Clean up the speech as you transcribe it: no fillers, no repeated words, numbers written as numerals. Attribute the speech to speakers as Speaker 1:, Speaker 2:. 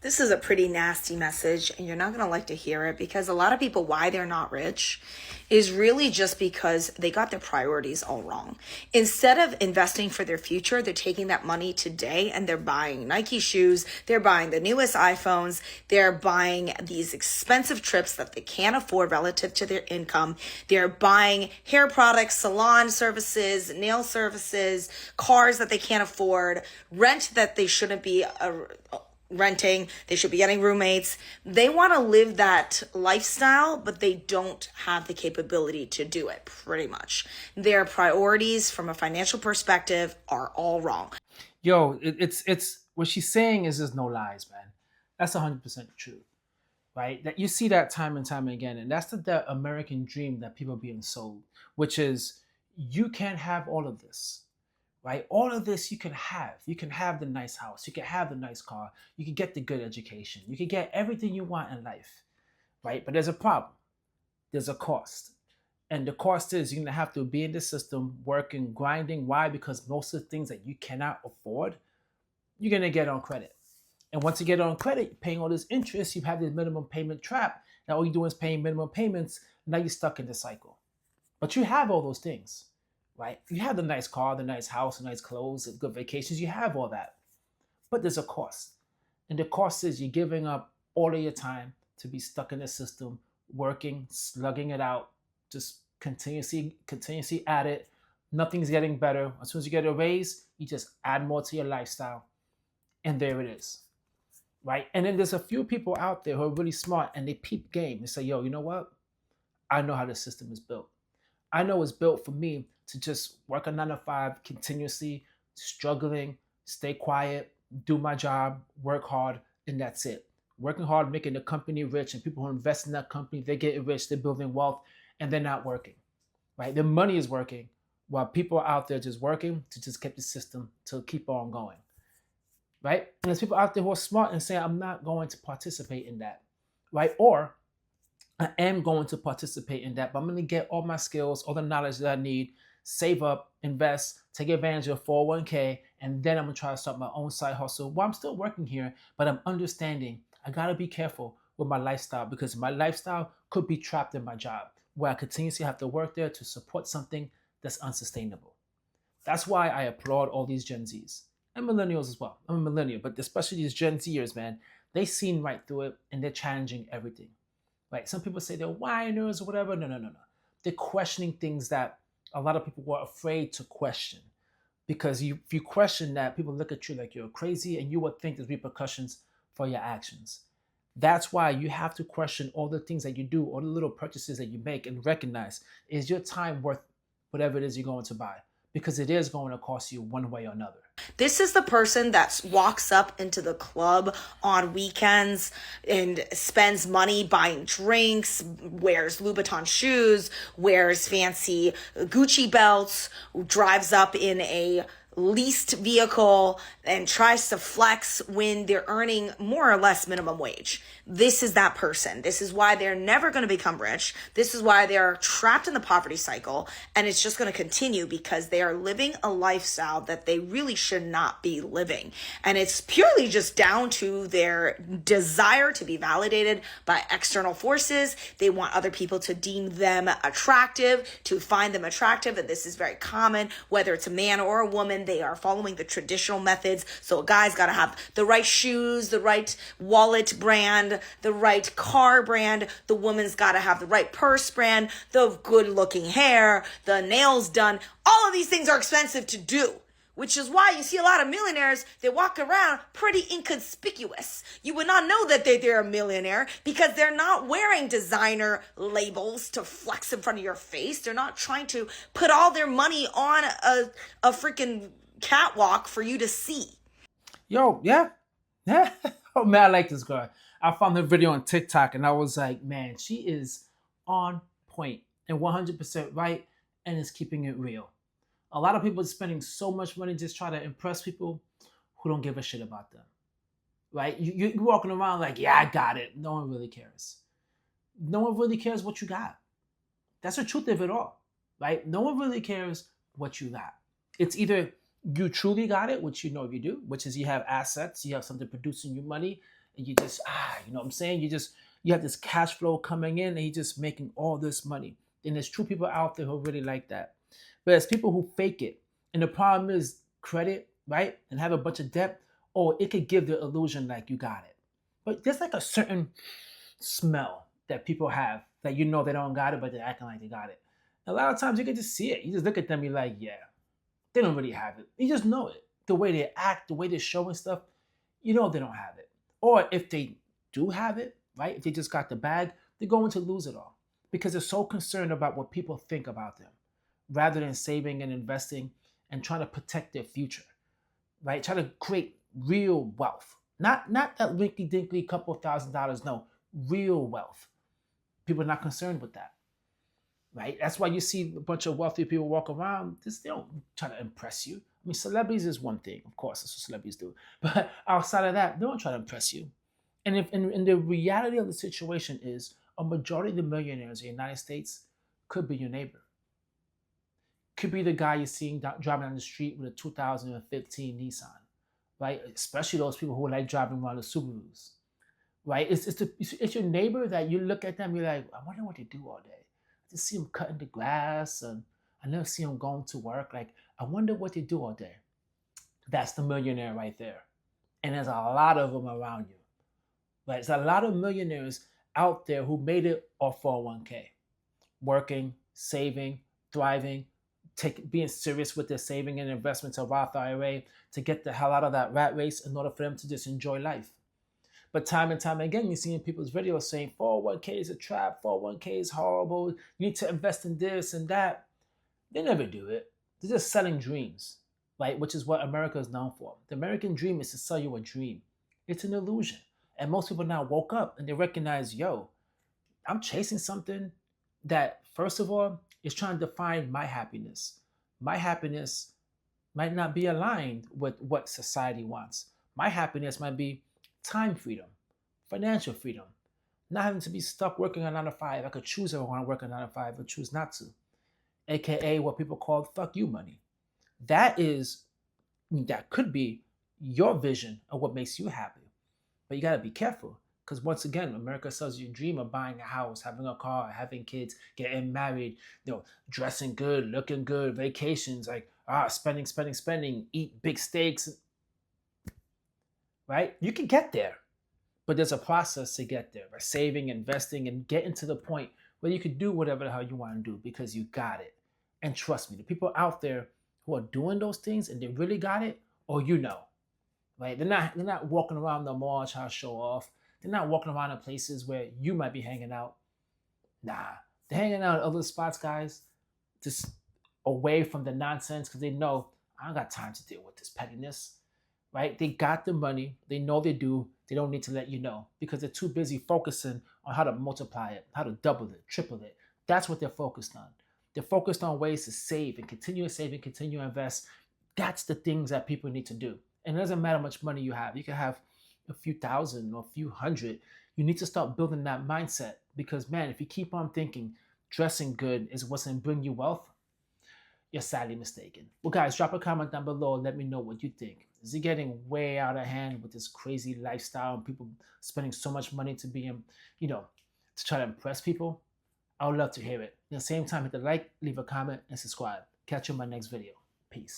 Speaker 1: This is a pretty nasty message, and you're not going to like to hear it because a lot of people, why they're not rich is really just because they got their priorities all wrong. Instead of investing for their future, they're taking that money today and they're buying Nike shoes, they're buying the newest iPhones, they're buying these expensive trips that they can't afford relative to their income, they're buying hair products, salon services, nail services, cars that they can't afford, rent that they shouldn't be renting, they should be getting roommates. They want to live that lifestyle, but they don't have the capability to do it, pretty much. Their priorities from a financial perspective are all wrong.
Speaker 2: Yo, it's what she's saying is there's no lies, man. That's 100% true, right? That you see that time and time again, and that's the American dream that people are being sold, which is you can't have all of this, right? All of this you can have. You can have the nice house, you can have the nice car, you can get the good education, you can get everything you want in life, right? But there's a problem. There's a cost. And the cost is you're gonna have to be in the system, working, grinding. Why? Because most of the things that you cannot afford, you're gonna get on credit. And once you get on credit, paying all this interest, you have this minimum payment trap. Now all you're doing is paying minimum payments. Now you're stuck in the cycle. But you have all those things, right? You have the nice car, the nice house, the nice clothes, the good vacations. You have all that. But there's a cost. And the cost is you're giving up all of your time to be stuck in the system, working, slugging it out, just continuously at it. Nothing's getting better. As soon as you get a raise, you just add more to your lifestyle. And there it is. Right? And then there's a few people out there who are really smart and they peep game. They say, yo, you know what? I know how the system is built. I know it's built for me to just work a 9 to 5 continuously, struggling, stay quiet, do my job, work hard, and that's it. Working hard, making the company rich, and people who invest in that company, they get rich, they're building wealth, and they're not working. Right? The money is working while people are out there just working to just keep the system to keep on going. Right? And there's people out there who are smart and say, I'm not going to participate in that. Right? Or I am going to participate in that, but I'm going to get all my skills, all the knowledge that I need, save up, invest, take advantage of 401k, and then I'm going to try to start my own side hustle while I'm still working here, but I'm understanding I got to be careful with my lifestyle because my lifestyle could be trapped in my job where I continuously have to work there to support something that's unsustainable. That's why I applaud all these Gen Zs and millennials as well. I'm a millennial, but especially these Gen Zers, man, they seen right through it and they're challenging everything. Right? Some people say they're whiners or whatever. No, no, no, no. They're questioning things that a lot of people were afraid to question. Because if you question that, people look at you like you're crazy and you would think there's repercussions for your actions. That's why you have to question all the things that you do, all the little purchases that you make and recognize, is your time worth whatever it is you're going to buy? Because it is going to cost you one way or another.
Speaker 1: This is the person that walks up into the club on weekends and spends money buying drinks, wears Louboutin shoes, wears fancy Gucci belts, drives up in a leased vehicle and tries to flex when they're earning more or less minimum wage. This is that person. This is why they're never going to become rich. This is why they're trapped in the poverty cycle. And it's just going to continue because they are living a lifestyle that they really should not be living. And it's purely just down to their desire to be validated by external forces. They want other people to deem them attractive, to find them attractive. And this is very common, whether it's a man or a woman. They are following the traditional methods. So a guy's got to have the right shoes, the right wallet brand, the right car brand. The woman's got to have the right purse brand, the good looking hair, the nails done. All of these things are expensive to do, which is why you see a lot of millionaires, they walk around pretty inconspicuous. You would not know that they're a millionaire because they're not wearing designer labels to flex in front of your face. They're not trying to put all their money on a freaking catwalk for you to see.
Speaker 2: Yo, yeah. Yeah. Oh man, I like this girl. I found her video on TikTok and I was like, man, she is on point and 100% right and is keeping it real. A lot of people are spending so much money just trying to impress people who don't give a shit about them. Right? You're walking around like, yeah, I got it. No one really cares. No one really cares what you got. That's the truth of it all. Right? No one really cares what you got. It's either you truly got it, which you know you do, which is you have assets, you have something producing you money, and you just you know what I'm saying? You have this cash flow coming in, and you're just making all this money. And there's true people out there who really like that. But there's people who fake it. And the problem is credit, right? And have a bunch of debt, or it could give the illusion like you got it. But there's like a certain smell that people have that you know they don't got it, but they're acting like they got it. A lot of times you can just see it. You just look at them, you're like, yeah, they don't really have it. You just know it. The way they act, the way they're showing stuff, you know they don't have it. Or if they do have it, right? If they just got the bag, they're going to lose it all because they're so concerned about what people think about them rather than saving and investing and trying to protect their future, right? Try to create real wealth. Not that winky dinkly couple of $1,000s, no, real wealth. People are not concerned with that, right? That's why you see a bunch of wealthy people walk around. They don't try to impress you. I mean, celebrities is one thing, of course, that's what celebrities do. But outside of that, they don't try to impress you. And if and the reality of the situation is a majority of the millionaires in the United States could be your neighbor. Could be the guy you're seeing driving down the street with a 2015 Nissan, right? Especially those people who like driving around the Subarus, right? It's your neighbor that you look at them, you're like, I wonder what they do all day. I just see them cutting the grass, and I never see them going to work. Like, I wonder what they do all day. That's the millionaire right there. And there's a lot of them around you, right? There's a lot of millionaires out there who made it off 401k, working, saving, thriving, being serious with their saving and investments, a Roth IRA, to get the hell out of that rat race in order for them to just enjoy life. But time and time again, you see in people's videos saying 401k is a trap, 401k is horrible, you need to invest in this and that. They never do it. They're just selling dreams, right? Which is what America is known for. The American dream is to sell you a dream. It's an illusion. And most people now woke up and they recognize, yo, I'm chasing something that, first of all, is trying to define my happiness. My happiness might not be aligned with what society wants. My happiness might be time freedom, financial freedom, not having to be stuck working a 9 to 5. I could choose if I want to work a 9 to 5 or choose not to, aka what people call fuck you money. That could be your vision of what makes you happy. But you got to be careful because once again, America sells you a dream of buying a house, having a car, having kids, getting married, dressing good, looking good, vacations, like spending, eat big steaks, right? You can get there, but there's a process to get there by saving, investing, and getting to the point where you can do whatever the hell you want to do because you got it. And trust me, the people out there who are doing those things and they really got it, right? They're not walking around the mall trying to show off. They're not walking around in places where you might be hanging out. Nah, they're hanging out at other spots, guys, just away from the nonsense because they know I don't got time to deal with this pettiness, right? They got the money. They know they do. They don't need to let you know because they're too busy focusing on how to multiply it, how to double it, triple it. That's what they're focused on. They're focused on ways to save and continue to save and continue to invest. That's the things that people need to do. And it doesn't matter how much money you have. You can have a few thousand or a few hundred. You need to start building that mindset because, man, if you keep on thinking dressing good is what's going to bring you wealth, you're sadly mistaken. Well, guys, drop a comment down below and let me know what you think. Is it getting way out of hand with this crazy lifestyle and people spending so much money to be, to try to impress people? I would love to hear it. At the same time, hit the like, leave a comment, and subscribe. Catch you in my next video. Peace.